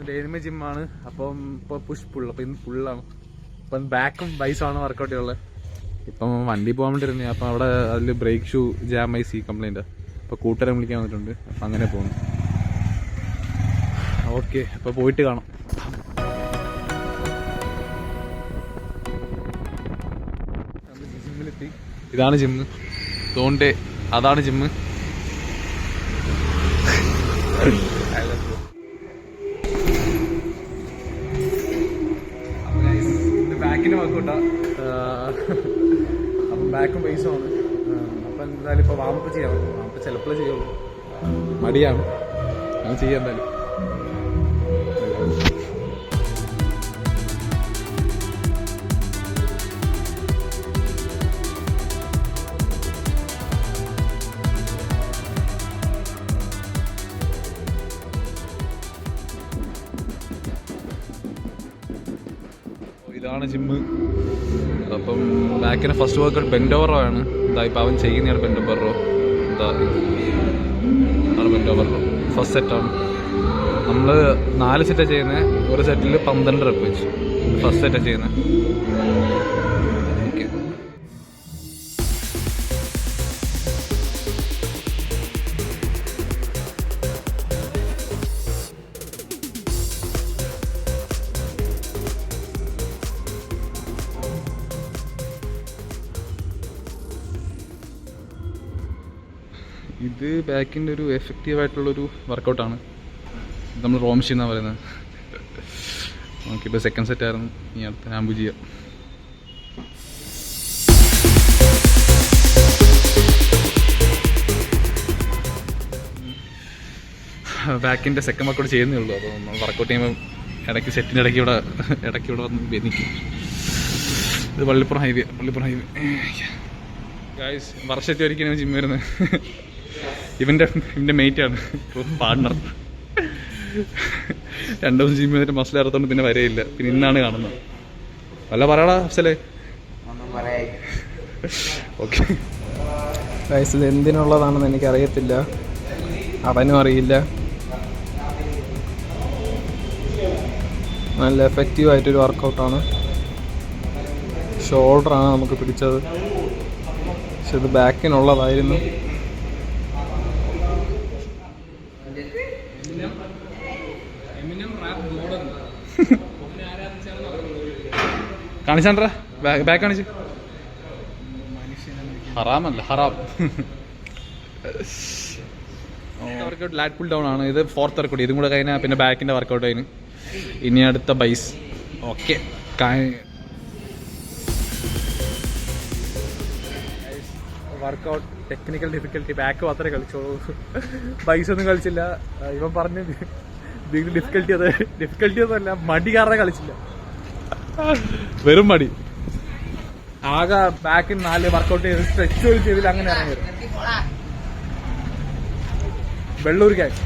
ഡെയിനിമ ജിമ്മാണ്. അപ്പം ഇപ്പോൾ പുഷ് പുള്ള്. അപ്പം ഇന്ന് ഫുള്ളാണ്. അപ്പം ബാക്കും ബൈസാണ് വർക്കൗട്ട് ഉള്ളത്. ഇപ്പം വണ്ടി പോകാൻ വേണ്ടി ഇരുന്നേ. അപ്പം അവിടെ അതിൽ ബ്രേക്ക് ഷൂ ജാമായി സി കംപ്ലൈൻറ്റ്. അപ്പോൾ കൂട്ടുകാരെ വിളിക്കാൻ വന്നിട്ടുണ്ട്. അപ്പം അങ്ങനെ പോകുന്നു. ഓക്കെ, അപ്പോൾ പോയിട്ട് കാണാം. ജിമ്മിലെത്തി. ഇതാണ് ജിമ്മ്. തോണ്ടേ അതാണ് ജിമ്മ്. ബാക്കിന് വർക്കൗട്ടാ. അപ്പം ബാക്കും ബേസുമാണ്. അപ്പം എന്തായാലും ഇപ്പോൾ വാമപ്പ് ചെയ്യാം. വാമപ്പ് ചിലപ്പോഴേ ചെയ്യുള്ളൂ. മടിയാണ്, അത് ചെയ്യാം എന്തായാലും. ഇതാണ് ജിമ്മ്. അപ്പം ബാക്കിന് ഫസ്റ്റ് വർക്കൗട്ട് ബെൻഡ് ഓവർ ആണ്. എന്താ ഇപ്പം അവൻ ചെയ്യുന്നതാണ് ബെൻഡ് ഓവറോ. എന്താ ആണ് ബെൻഡ് ഓവറോ. ഫസ്റ്റ് സെറ്റാണ്. നമ്മൾ 4 സെറ്റാണ് ചെയ്യുന്നത്. ഒരു സെറ്റിൽ 12 റെപ്പ് വെച്ച് ഫസ്റ്റ് സെറ്റാണ് ചെയ്യുന്നത്. ഓക്കെ, ഇത് ബാക്കിൻ്റെ ഒരു എഫക്റ്റീവായിട്ടുള്ളൊരു വർക്കൗട്ടാണ്. ഇത് നമ്മൾ റോ മെഷീൻ എന്നാണ് പറയുന്നത്. ഓക്കെ, ഇപ്പോൾ സെക്കൻഡ് സെറ്റായിരുന്നു. ഇനി അടുത്ത ഹാമ്പു ചെയ്യാം. ബാക്കിൻ്റെ സെക്കൻഡ് വർക്കൗട്ട് ചെയ്യുന്നേ ഉള്ളൂ. അപ്പോൾ നമ്മൾ വർക്കൗട്ട് ചെയ്യുമ്പോൾ ഇടയ്ക്ക് സെറ്റിൻ്റെ ഇടയ്ക്ക് ഇവിടെ വന്ന് ബെന്നിക്കും. ഇത് പള്ളിപ്പുറം ഹൈവേ ഗായ്സ്. വർഷത്തിൽ ഒരിക്കലും ജിമ്മ് വരുന്നത്. ഇവൻ്റെ മെയ്റ്റാണ്, പാർട്ണർ. 2 ദിവസം ജിമ്മ് ചെയ്തിട്ട് മസിൽ ഇറത്തോണ്ട് പിന്നെ വരെയില്ല. പിന്നെ ഇന്നാണ് കാണുന്നത്. വല്ല പറയടാ അഫ്സലേ. ഓക്കെ ഗായ്സ്, ഇത് എന്തിനുള്ളതാണെന്ന് എനിക്കറിയത്തില്ല, അവനും അറിയില്ല. നല്ല എഫക്റ്റീവായിട്ടൊരു വർക്കൗട്ടാണ്. ഷോൾഡറാണ് നമുക്ക് പിടിച്ചത്, പക്ഷെ ഇത് ബാക്കിനുള്ളതായിരുന്നു. കാണിച്ചാണ്ടാ ബാക്ക് കാണിച്ച്. ഹറാമല്ല, ഹറാം. വർക്കൗട്ട് ലാറ്റ് പുൾ ഡൗൺ ആണ്. ഇത് 4th വർക്കൗട്ട്. ഇതും കൂടെ കഴിഞ്ഞാൽ പിന്നെ ബാക്കിൻ്റെ വർക്കൗട്ട് കഴിഞ്ഞ് ഇനി അടുത്ത ബൈസ്. Okay, workout technical difficulty. Back മാത്രമേ കളിച്ചോളൂ, ബൈസ് ഒന്നും കളിച്ചില്ല. ഇവൻ പറഞ്ഞ് ഡിഫിക്കൽറ്റി ഒന്നുമല്ല, മടി കാരണം കളിച്ചില്ല, വെറും മടി. ആകെ ബാക്കിൽ 4 വർക്കൗട്ട് ചെയ്ത് സ്ട്രെച്ച് ചെയ്തില്ല, അങ്ങനെ ഇറങ്ങി വരും. വെള്ളൂർ ഗ്യാങ്.